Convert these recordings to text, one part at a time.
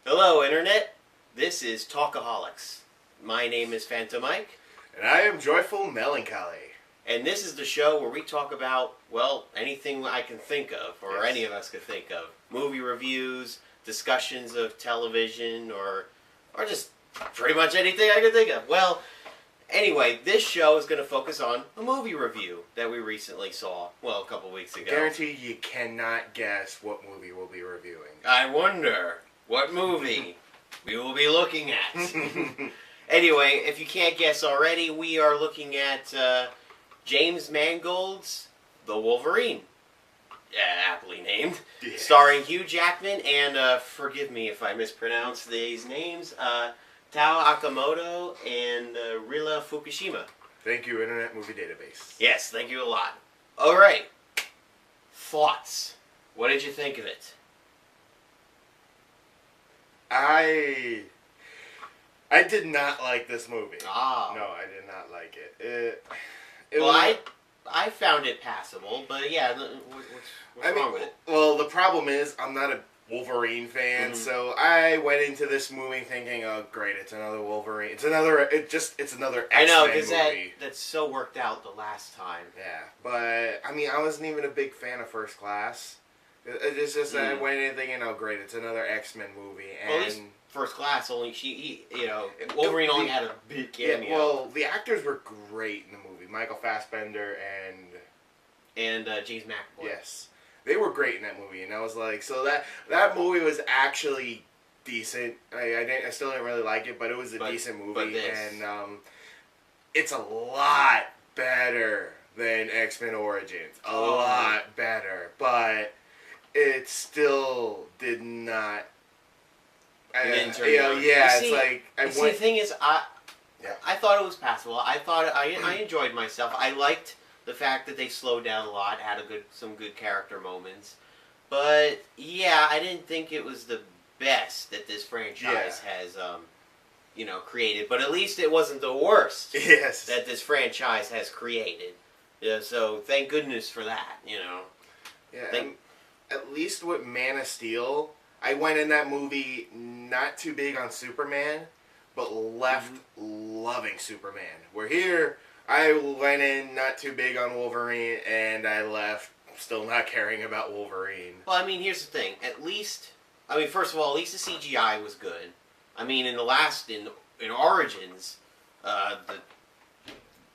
Hello, Internet. This is Talkaholics. My name is Phantomike. And I am Joyful Melancholy. And this is the show where we talk about, well, anything I can think of, or Yes. any of us could think of. Movie reviews, discussions of television, or just pretty much anything I can think of. Well, anyway, this show is going to focus on a movie review that we recently saw, well, a couple weeks ago. Guaranteed you cannot guess what movie we'll be reviewing. I wonder what movie we will be looking at. Anyway, if you can't guess already, we are looking at James Mangold's The Wolverine, aptly named, Yes. starring Hugh Jackman and, forgive me if I mispronounce these names, Tao Akamoto and Rila Fukushima. Thank you, Internet Movie Database. Yes, thank you a lot. Alright, thoughts. What did you think of it? I did not like this movie. Ah. No, I did not like it. I found it passable, but yeah, what's wrong with it? Well, the problem is I'm not a Wolverine fan, so I went into this movie thinking, oh great, it's another Wolverine. It's another X-Men I know, because movie. that's so worked out the last time. Yeah, but I mean, I wasn't even a big fan of First Class. It's just that I went in thinking, oh great, it's another X-Men movie, and Well, at least First Class only Wolverine only had a big cameo. yeah, well, the actors were great in the movie. Michael Fassbender and James McAvoy. yes, they were great in that movie, and I was like, so that movie was actually decent. I still didn't really like it, but it was a decent movie, and it's a lot better than X-Men Origins. A lot better, but it still did not. The thing is, I thought it was passable. I enjoyed myself. I liked the fact that they slowed down a lot, had some good character moments. But yeah, I didn't think it was the best that this franchise has, created. But at least it wasn't the worst that this franchise has created. Yeah, so thank goodness for that. Yeah, at least with Man of Steel, I went in that movie not too big on Superman, but left loving Superman. Where here, I went in not too big on Wolverine, and I left still not caring about Wolverine. Well, I mean, here's the thing. First of all, at least the CGI was good. I mean, in Origins, the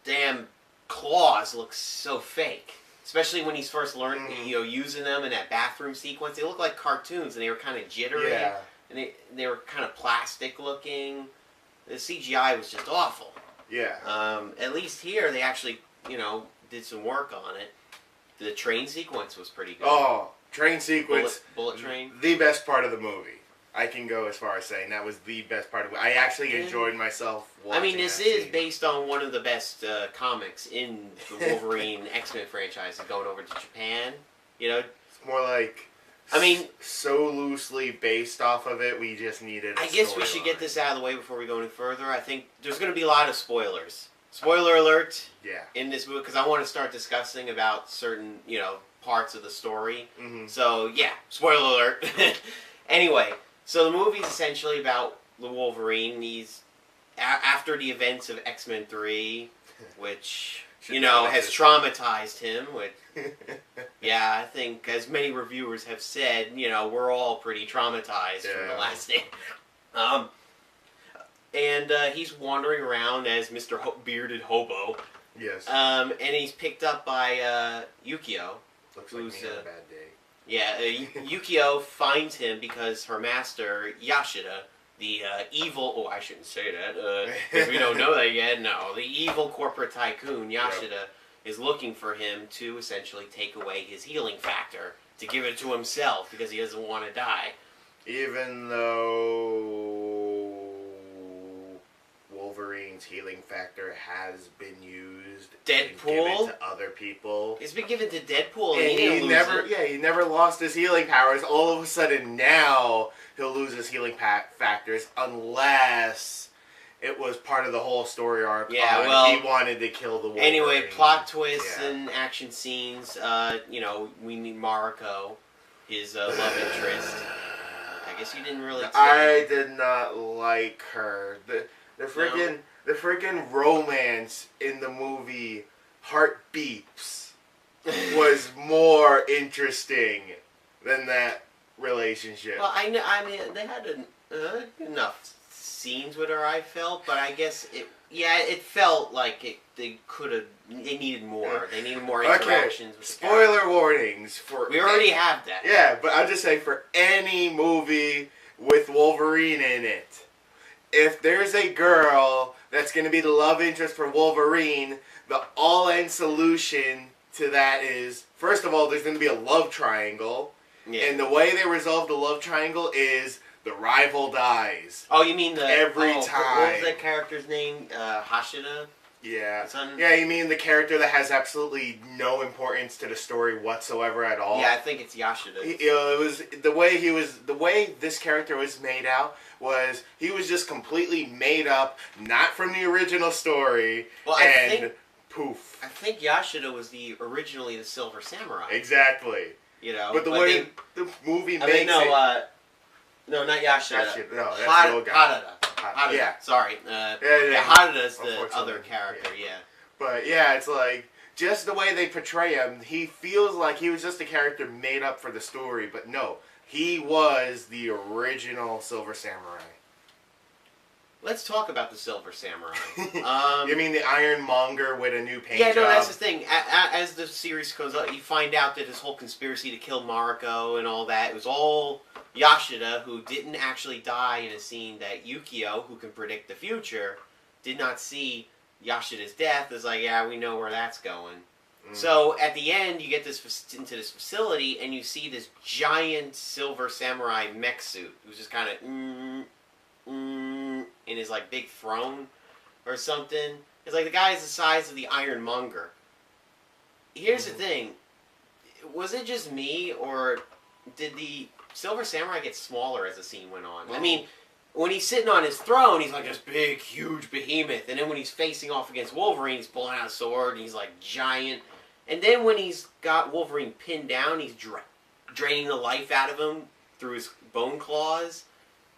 damn claws look so fake. Especially when he's first learned, using them in that bathroom sequence. They look like cartoons, and they were kind of jittery. Yeah. And they were kind of plastic looking. The CGI was just awful. Yeah. At least here, they actually, did some work on it. The train sequence was pretty good. Oh, train sequence. Bullet train. The best part of the movie. I can go as far as saying that was the best part of it. I actually enjoyed myself watching this is based on one of the best comics in the Wolverine X-Men franchise. Going over to Japan, It's more like... so loosely based off of it, we just needed a I guess we should get this out of the way before we go any further. I think there's going to be a lot of spoilers. Spoiler alert in this movie, because I want to start discussing about certain, parts of the story. So, yeah, spoiler alert. Anyway, so the movie's essentially about the Wolverine. He's after the events of X-Men 3, which, has traumatized him. I think, as many reviewers have said, we're all pretty traumatized from the last day. And he's wandering around as Mr. Bearded Hobo. Yes. And he's picked up by Yukio. Looks like me on a bad day. Yeah, Yukio finds him because her master, Yashida, the evil... Oh, I shouldn't say that, because we don't know that yet. No, the evil corporate tycoon, Yashida, is looking for him to essentially take away his healing factor, to give it to himself, because he doesn't want to die. Even though Wolverine's healing factor has been used and given to other people. It's been given to Deadpool, and he didn't lose it. Yeah, he never lost his healing powers. All of a sudden now he'll lose his healing factors unless it was part of the whole story arc. Yeah, well, he wanted to kill the Wolverine. Anyway, plot twists and action scenes. We meet Mariko, his love interest. guess you didn't really. I did not like her. The freaking romance in the movie Heart Beeps was more interesting than that relationship. Well, I mean, they had enough scenes with her, I felt, but I guess it felt like they needed more. They needed more interactions with the spoiler warnings for... We already have that. Yeah, but I'll just say for any movie with Wolverine in it, if there's a girl that's going to be the love interest for Wolverine, the all-end solution to that is, first of all, there's going to be a love triangle, and the way they resolve the love triangle is the rival dies. Oh, you mean every time? What was that character's name? Hashida? Yeah. Yeah, you mean the character that has absolutely no importance to the story whatsoever at all? Yeah, I think it's Yashida. It was the way this character was made out was he was just completely made up, not from the original story. Well, poof. I think Yashida was originally the Silver Samurai. Exactly. You know, but the way the movie makes it. No, not Yashida. No, that's the old guy. Harada. Yeah. Sorry. Harada's the other character, yeah. But yeah, it's like, just the way they portray him, he feels like he was just a character made up for the story, but no, he was the original Silver Samurai. Let's talk about the Silver Samurai. You mean the Ironmonger with a new paint job? Yeah, no, that's the thing. As the series goes on, you find out that his whole conspiracy to kill Mariko and all that, it was all Yashida, who didn't actually die in a scene that Yukio, who can predict the future, did not see Yashida's death. Is like, yeah, we know where that's going. So at the end, you get into this facility, and you see this giant Silver Samurai mech suit, who's just kind of in his like big throne or something. It's like the guy is the size of the Ironmonger. Here's the thing: was it just me, or did the Silver Samurai get smaller as the scene went on? I mean, when he's sitting on his throne, he's like this big, huge behemoth, and then when he's facing off against Wolverine, he's pulling out a sword, and he's like giant. And then when he's got Wolverine pinned down, he's draining the life out of him through his bone claws.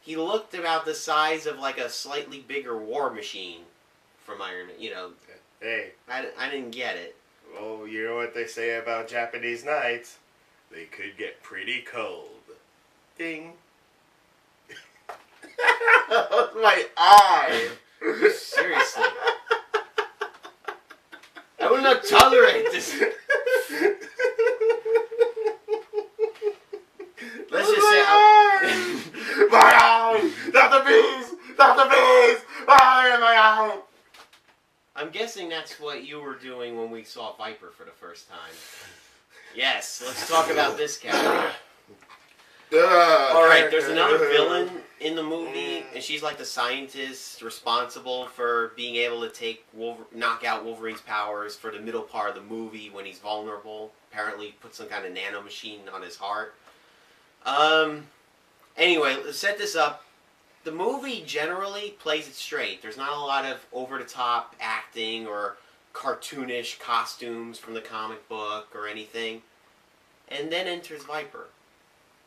He looked about the size of like a slightly bigger war machine from Iron Man, you know. Hey. I didn't get it. Well, you know what they say about Japanese nights? They could get pretty cold. Ding. That was my eye. Seriously. I will not tolerate this. Let's just say my eye! Not the bees! Not the bees! My eye! I'm guessing that's what you were doing when we saw Viper for the first time. Yes, let's talk about this character. Alright, there's another villain in the movie, and she's like the scientist responsible for being able to knock out Wolverine's powers for the middle part of the movie when he's vulnerable. Apparently put some kind of nanomachine on his heart. Anyway, let's set this up. The movie generally plays it straight. There's not a lot of over-the-top acting or cartoonish costumes from the comic book or anything. And then enters Viper,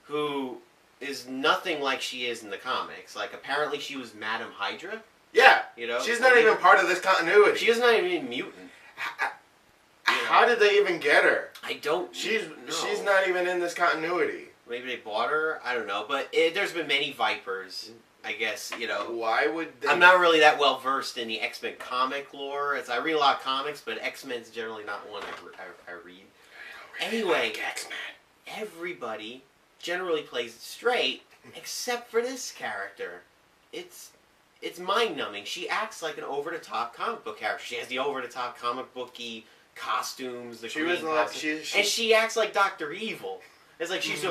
who is nothing like she is in the comics. Like, apparently she was Madam Hydra. Yeah. You know? She's not even part of this continuity. She is not even a mutant. How did they even get her? I don't know. She's not even in this continuity. Maybe they bought her? I don't know. But there's been many Vipers, I guess, you know. Why would they... I'm not really that well versed in the X-Men comic lore. I read a lot of comics, but X-Men's generally not one I read. Anyway, X-Men. Everybody generally plays it straight, except for this character. It's mind-numbing. She acts like an over-the-top comic book character. She has the over-the-top comic booky costumes, the green costumes. And she acts like Dr. Evil. It's like she's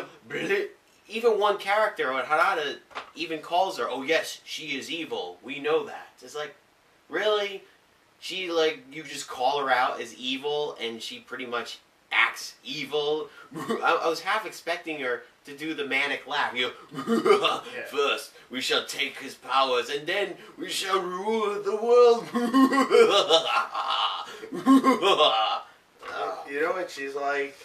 even one character, Harada even calls her, oh yes, she is evil. We know that. It's like, really? She, like, you just call her out as evil, and she pretty much acts evil. I was half expecting her to do the manic laugh. You know, first we shall take his powers, and then we shall rule the world. You know what she's like?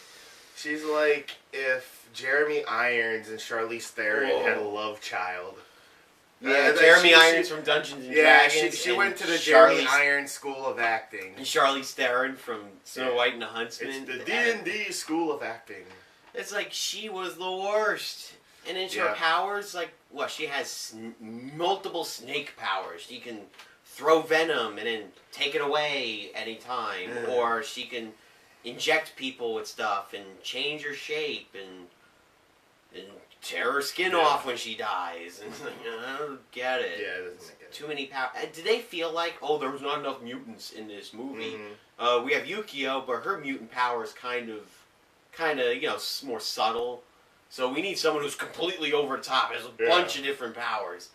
She's like if Jeremy Irons and Charlize Theron had a love child. Yeah, Jeremy Irons from Dungeons and Dragons. Yeah, she went to the Jeremy Irons School of Acting. And Charlize Theron from Snow White and the Huntsman. It's the D&D School of Acting. It's like she was the worst. And then her powers, like, she has multiple snake powers. She can throw venom and then take it away anytime. Or she can inject people with stuff and change her shape and tear her skin off when she dies. And I don't get it. Yeah, it doesn't make it. Too many powers. Do they feel like, there was not enough mutants in this movie? We have Yukio, but her mutant power is kind of, more subtle. So we need someone who's completely over the top. Has a bunch of different powers.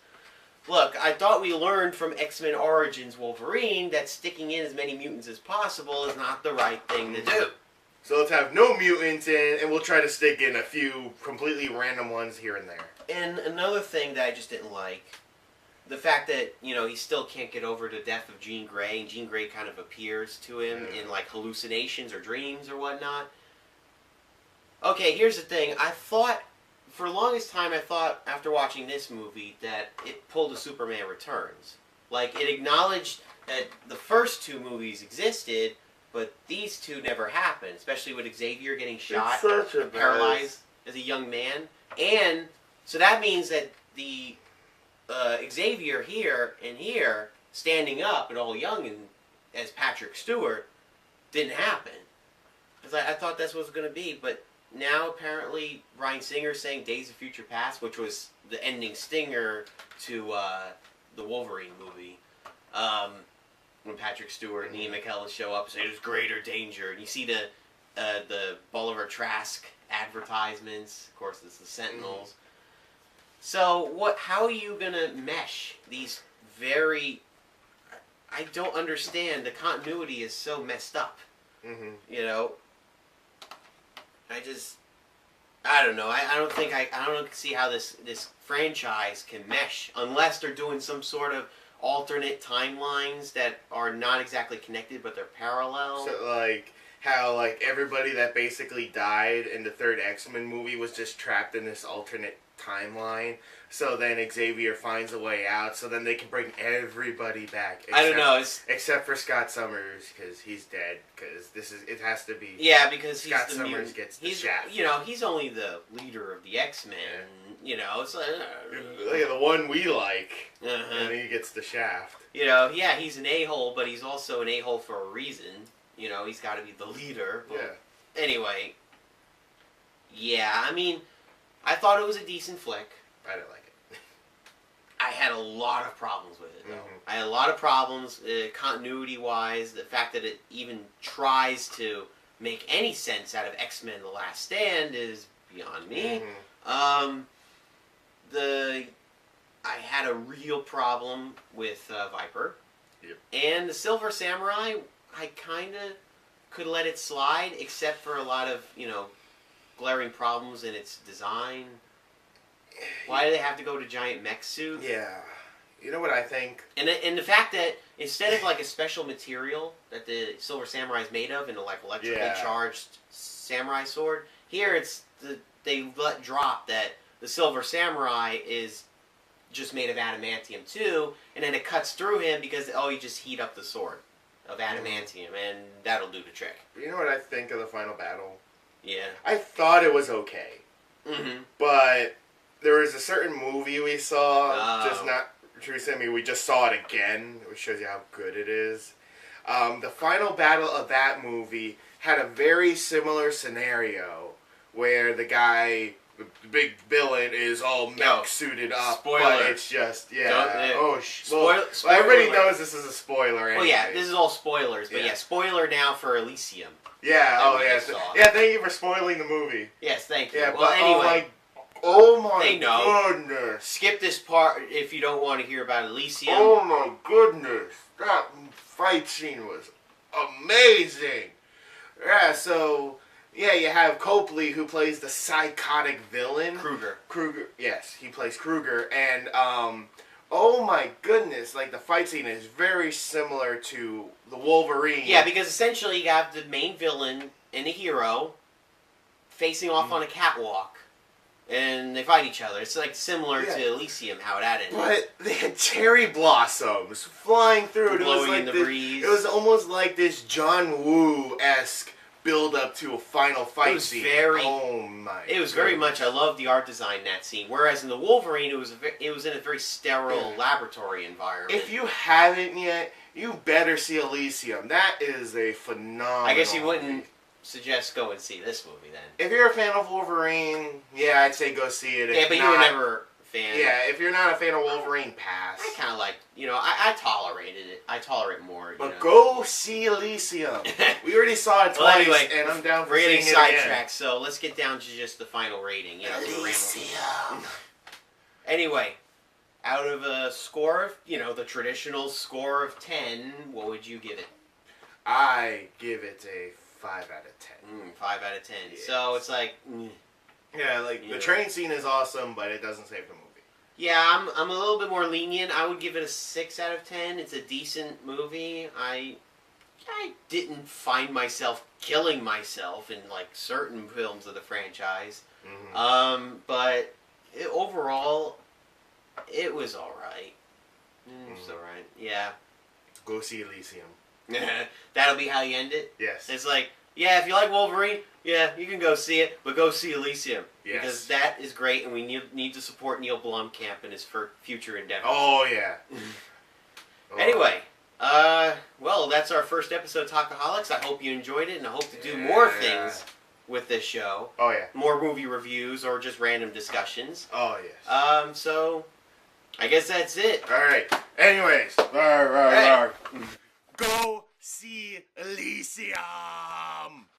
Look, I thought we learned from X-Men Origins Wolverine that sticking in as many mutants as possible is not the right thing to do. So let's have no mutants in, and we'll try to stick in a few completely random ones here and there. And another thing that I just didn't like, the fact that, he still can't get over the death of Jean Grey, and Jean Grey kind of appears to him in, like, hallucinations or dreams or whatnot. Okay, here's the thing. For the longest time, I thought, after watching this movie, that it pulled a Superman Returns. Like, it acknowledged that the first two movies existed, but these two never happened, especially with Xavier getting shot and paralyzed as a young man. And so that means that the Xavier here, standing up and all young and as Patrick Stewart, didn't happen. Because I thought that's what it was going to be, but now apparently Bryan Singer's saying Days of Future Past, which was the ending stinger to the Wolverine movie. When Patrick Stewart and Ian McKellen show up and say there's greater danger, and you see the Bolivar Trask advertisements. Of course, it's the Sentinels. So how are you gonna mesh these very? I don't understand. The continuity is so messed up. I don't know. I don't see how this franchise can mesh unless they're doing some sort of alternate timelines that are not exactly connected, but they're parallel. So, like, how, like, everybody that basically died in the third X-Men movie was just trapped in this alternate timeline. So then Xavier finds a way out, so then they can bring everybody back. I don't know. Except for Scott Summers, because he's dead, because it has to be... Yeah, because Scott Summers gets the shaft. He's only the leader of the X-Men. Yeah. It's like... Look at the one we like, and he gets the shaft. He's an a-hole, but he's also an a-hole for a reason. He's got to be the leader. But anyway, I thought it was a decent flick. I didn't like it. I had a lot of problems with it, though. I had a lot of problems, continuity-wise. The fact that it even tries to make any sense out of X-Men The Last Stand is beyond me. I had a real problem with Viper. And the Silver Samurai, I kind of could let it slide, except for a lot of, glaring problems in its design. Why do they have to go to giant mech suits? Yeah. You know what I think? And the fact that instead of like a special material that the Silver Samurai is made of, and a like electrically charged samurai sword, here they let drop that the Silver Samurai is just made of adamantium too, and then it cuts through him because you just heat up the sword of adamantium, and that'll do the trick. You know what I think of the final battle? Yeah. I thought it was okay. But there was a certain movie we saw, just not recently, we just saw it again, which shows you how good it is. The final battle of that movie had a very similar scenario where the guy, the big villain, is all mech suited up. Spoiler. But it's just, spoiler everybody alert. knows this is a spoiler anyway. Well, yeah, this is all spoilers, but spoiler now for Elysium. Yeah, yeah, thank you for spoiling the movie. Yes, thank you. Yeah, well, but anyway. Oh my they know. goodness. Skip this part if you don't want to hear about Elysium. Oh my goodness. That fight scene was amazing. Yeah, so, you have Copley, who plays the psychotic villain. Kruger, yes, he plays Kruger. And, oh my goodness, like, the fight scene is very similar to the Wolverine. Yeah, because essentially you have the main villain and the hero facing off on a catwalk. and they fight each other. It's like similar to Elysium, how that ended. But they had cherry blossoms flying through. Blowing in the breeze. It was almost like this John Woo-esque build up to a final fight scene. It was very much. I love the art design in that scene. Whereas in the Wolverine, it was in a very sterile laboratory environment. If you haven't yet, you better see Elysium. That is a phenomenal. I guess you wouldn't suggest go and see this movie then. If you're a fan of Wolverine, yeah, I'd say go see it. If but you were never a fan. Yeah, if you're not a fan of Wolverine, pass. I kind of like, I tolerated it. I tolerate more. But go see Elysium. We already saw it twice, and I'm down for seeing it again. We're getting sidetracked, so let's get down to just the final rating. Elysium. Anyway, out of a score of, the traditional score of 10, what would you give it? I give it a 5 out of 10. 5 out of 10. Yeah. So it's like... Yeah, the train scene is awesome, but it doesn't save the movie. Yeah, I'm a little bit more lenient. I would give it a 6 out of 10. It's a decent movie. I didn't find myself killing myself in, certain films of the franchise. Mm-hmm. But overall, it was alright. It was alright, yeah. Go see Elysium. That'll be how you end it? Yes. It's like, yeah, if you like Wolverine, yeah, you can go see it, but go see Elysium. Yes. Because that is great, and we need to support Neil Blomkamp in his future endeavors. Oh, yeah. Anyway, well, that's our first episode of Talkaholics. I hope you enjoyed it, and I hope to do more things with this show. Oh, yeah. More movie reviews or just random discussions. Oh, yes. So, I guess that's it. All right. Anyways. Go see Elysium!